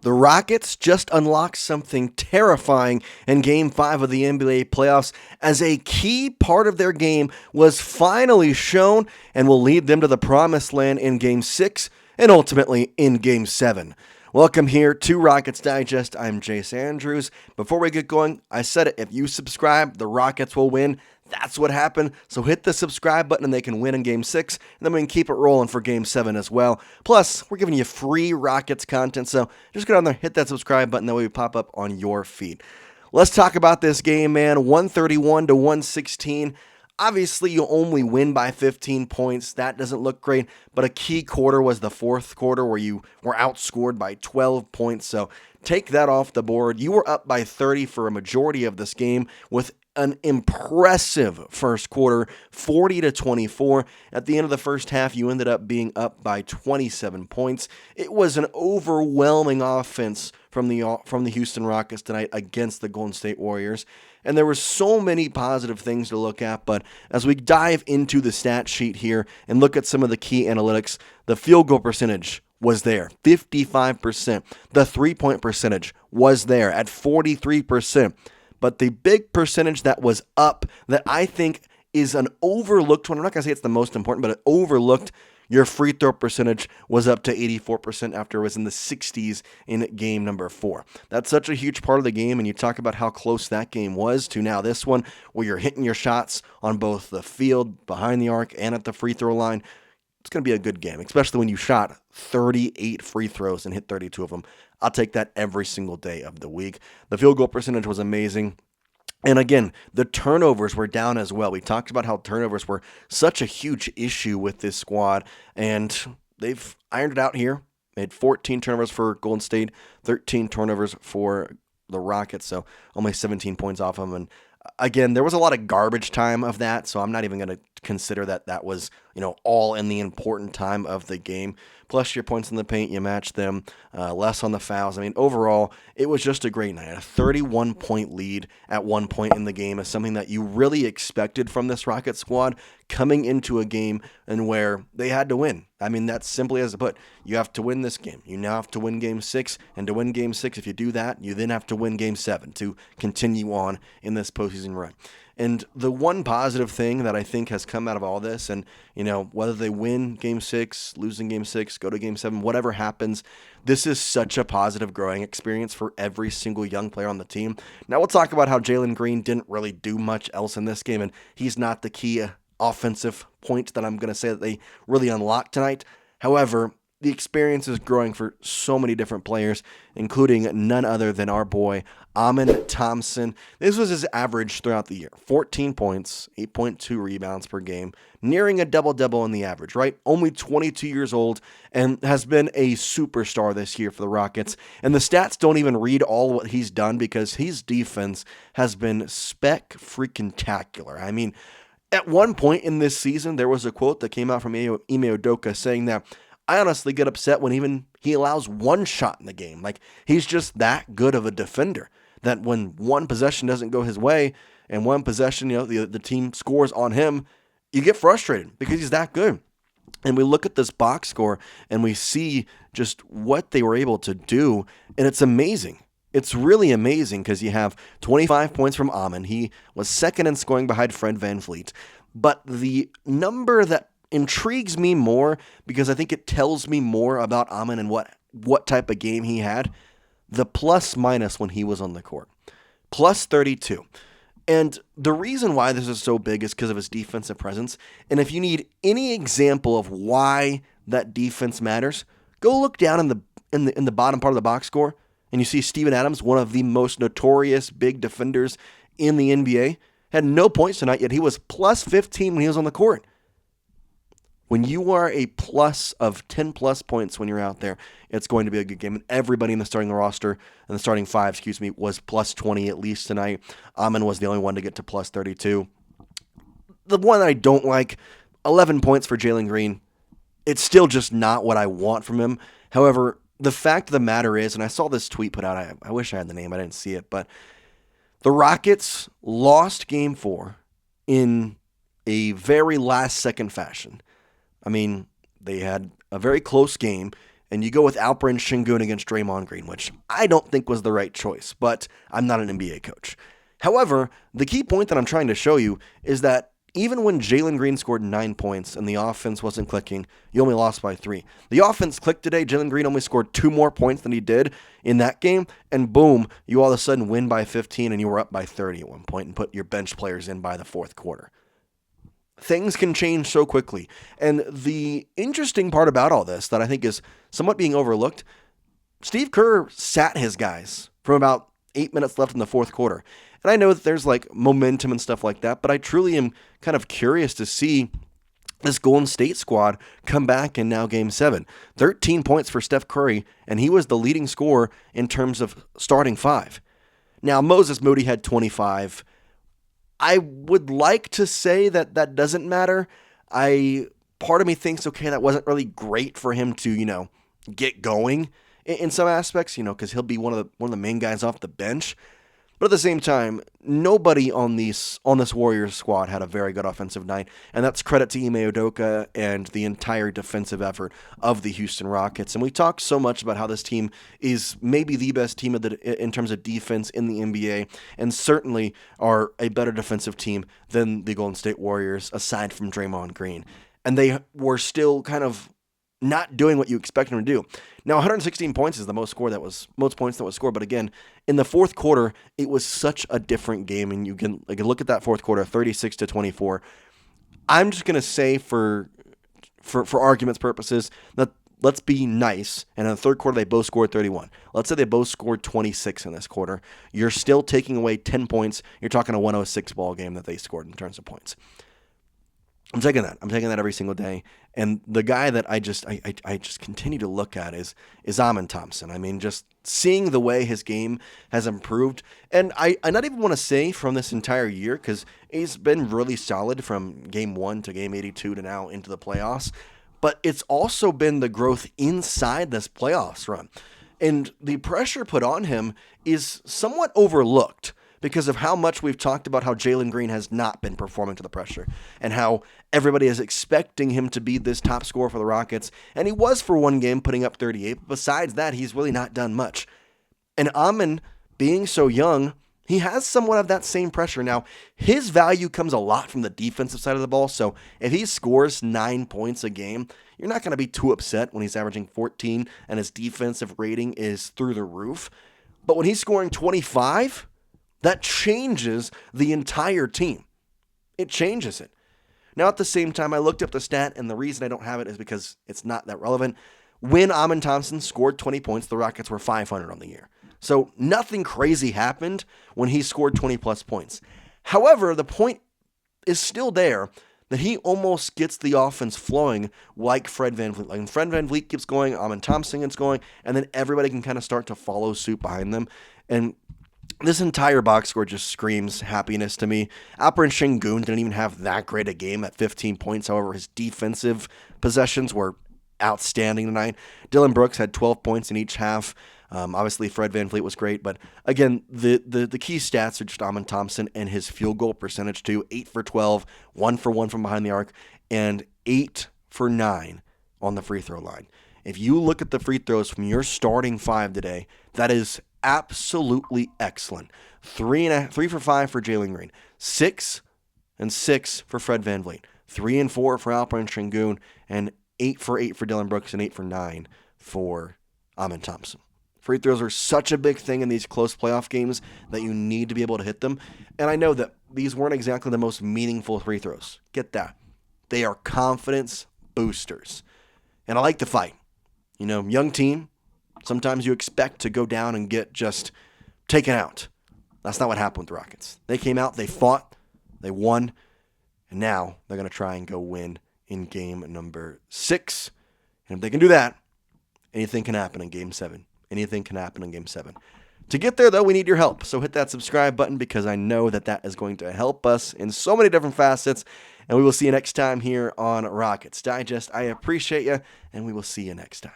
The Rockets just unlocked something terrifying in Game 5 of the NBA playoffs as a key part of their game was finally shown and will lead them to the promised land in Game 6 and ultimately in Game 7. Welcome here to Rockets Digest. I'm Jace Andrews. Before we get going, I said it, if you subscribe, the Rockets will win. That's what happened. So hit the subscribe button and they can win in Game 6. And then we can keep it rolling for Game 7 as well. Plus, we're giving you free Rockets content. So just go down there, hit that subscribe button. That way we pop up on your feed. Let's talk about this game, man. 131 to 116. Obviously, you only win by 15 points. That doesn't look great. But a key quarter was the fourth quarter where you were outscored by 12 points. So take that off the board. You were up by 30 for a majority of this game with an impressive first quarter, 40 to 24. At the end of the first half, you ended up being up by 27 points. It was an overwhelming offense from the Houston Rockets tonight against the Golden State Warriors. And there were so many positive things to look at, but as we dive into the stat sheet here and look at some of the key analytics, the field goal percentage was there, 55%. The three-point percentage was there at 43%. But the big percentage that was up that I think is an overlooked one, I'm not going to say it's the most important, but it overlooked, your free throw percentage was up to 84% after it was in the 60s in game number 4. That's such a huge part of the game, and you talk about how close that game was to now this one, where you're hitting your shots on both the field, behind the arc, and at the free throw line. It's going to be a good game, especially when you shot 38 free throws and hit 32 of them. I'll take that every single day of the week. The field goal percentage was amazing. And again, the turnovers were down as well. We talked about how turnovers were such a huge issue with this squad, and they've ironed it out here. Made 14 turnovers for Golden State, 13 turnovers for the Rockets, so only 17 points off them. And again, there was a lot of garbage time of that, so I'm not even going to consider that was, all in the important time of the game. Plus your points in the paint, you match them, less on the fouls. I mean, overall, it was just a great night. A 31-point lead at one point in the game is something that you really expected from this Rocket squad coming into a game and where they had to win. I mean, that's simply as it put. You have to win this game. You now have to win Game 6, and to win Game 6, if you do that, you then have to win Game 7 to continue on in this postseason run. And the one positive thing that I think has come out of all this, and whether they win Game 6, losing Game 6, go to Game 7, whatever happens, this is such a positive growing experience for every single young player on the team. Now we'll talk about how Jalen Green didn't really do much else in this game, and he's not the key offensive point that I'm going to say that they really unlocked tonight. However, the experience is growing for so many different players, including none other than our boy, Thompson. This was his average throughout the year. 14 points, 8.2 rebounds per game, nearing a double-double in the average, right? Only 22 years old and has been a superstar this year for the Rockets. And the stats don't even read all what he's done because his defense has been spec-freaking-tacular. I mean, at one point in this season, there was a quote that came out from Ime Udoka saying that, I honestly get upset when even he allows one shot in the game. Like, he's just that good of a defender that when one possession doesn't go his way and one possession, the team scores on him, you get frustrated because he's that good. And we look at this box score and we see just what they were able to do, and it's amazing. It's really amazing because you have 25 points from Alperen. He was second in scoring behind Fred VanVleet. But the number that intrigues me more, because I think it tells me more about Alperen and what type of game he had, the plus-minus when he was on the court. Plus 32. And the reason why this is so big is because of his defensive presence. And if you need any example of why that defense matters, go look down in the bottom part of the box score, and you see Steven Adams, one of the most notorious big defenders in the NBA, had no points tonight, yet he was plus 15 when he was on the court. When you are a plus of 10 plus points when you're out there, it's going to be a good game. And everybody in the starting roster, and the starting five, was plus 20 at least tonight. Alperen was the only one to get to plus 32. The one that I don't like, 11 points for Jalen Green. It's still just not what I want from him. However, the fact of the matter is, and I saw this tweet put out, I wish I had the name, I didn't see it, but the Rockets lost Game 4 in a very last-second fashion. I mean, they had a very close game, and you go with Alperen Şengün against Draymond Green, which I don't think was the right choice, but I'm not an NBA coach. However, the key point that I'm trying to show you is that even when Jalen Green scored 9 points and the offense wasn't clicking, you only lost by 3. The offense clicked today. Jalen Green only scored 2 more points than he did in that game, and boom, you all of a sudden win by 15 and you were up by 30 at one point and put your bench players in by the fourth quarter. Things can change so quickly. And the interesting part about all this that I think is somewhat being overlooked, Steve Kerr sat his guys from about 8 minutes left in the fourth quarter. And I know that there's like momentum and stuff like that, but I truly am kind of curious to see this Golden State squad come back in now Game 7. 13 points for Steph Curry, and he was the leading scorer in terms of starting 5. Now, Moses Moody had 25. I would like to say that that doesn't matter. Part of me thinks, okay, that wasn't really great for him to, get going in some aspects, because he'll be one of the main guys off the bench. But at the same time, nobody on this Warriors squad had a very good offensive night, and that's credit to Ime Udoka and the entire defensive effort of the Houston Rockets. And we talked so much about how this team is maybe the best team in terms of defense in the NBA, and certainly are a better defensive team than the Golden State Warriors, aside from Draymond Green. And they were still kind of not doing what you expect them to do. Now, 116 points is the most points that was scored, but again, in the fourth quarter, it was such a different game, and you can look at that fourth quarter, 36-24. I'm just gonna say for arguments purposes that let's be nice, and in the third quarter they both scored 31. Let's say they both scored 26 in this quarter. You're still taking away 10 points. You're talking a 106 ball game that they scored in terms of points. I'm taking that. I'm taking that every single day. And the guy that I just continue to look at is Thompson. I mean, just seeing the way his game has improved. And I not even want to say from this entire year, because he's been really solid from game 1 to game 82 to now into the playoffs. But it's also been the growth inside this playoffs run. And the pressure put on him is somewhat overlooked, because of how much we've talked about how Jalen Green has not been performing to the pressure and how everybody is expecting him to be this top scorer for the Rockets. And he was for one game putting up 38. But besides that, he's really not done much. And Amon, being so young, he has somewhat of that same pressure. Now, his value comes a lot from the defensive side of the ball. So if he scores 9 points a game, you're not going to be too upset when he's averaging 14 and his defensive rating is through the roof. But when he's scoring 25, that changes the entire team. It changes it. Now, at the same time, I looked up the stat, and the reason I don't have it is because it's not that relevant. When Amen Thompson scored 20 points, the Rockets were 500 on the year. So nothing crazy happened when he scored 20-plus points. However, the point is still there that he almost gets the offense flowing like Fred VanVleet. Like when Fred VanVleet keeps going, Amen Thompson gets going, and then everybody can kind of start to follow suit behind them. And this entire box score just screams happiness to me. Alperen Şengün didn't even have that great a game at 15 points. However, his defensive possessions were outstanding tonight. Dillon Brooks had 12 points in each half. Obviously, Fred VanVleet was great. But again, the key stats are just Amen Thompson and his field goal percentage too. 8 for 12, 1 for 1 from behind the arc, and 8 for 9 on the free throw line. If you look at the free throws from your starting 5 today, that is absolutely excellent. 3 for 5 for Jalen Green, 6 and 6 for Fred VanVleet, 3 and 4 for Alperen Şengün, and 8 for 8 for Dillon Brooks, and 8 for 9 for Amen Thompson. Free throws are such a big thing in these close playoff games that you need to be able to hit them. And I know that these weren't exactly the most meaningful free throws. Get that. They are confidence boosters. And I like the fight. Young team, sometimes you expect to go down and get just taken out. That's not what happened with the Rockets. They came out, they fought, they won, and now they're going to try and go win in game number 6. And if they can do that, anything can happen in game 7. Anything can happen in game 7. To get there, though, we need your help. So hit that subscribe button because I know that is going to help us in so many different facets. And we will see you next time here on Rockets Digest. I appreciate you, and we will see you next time.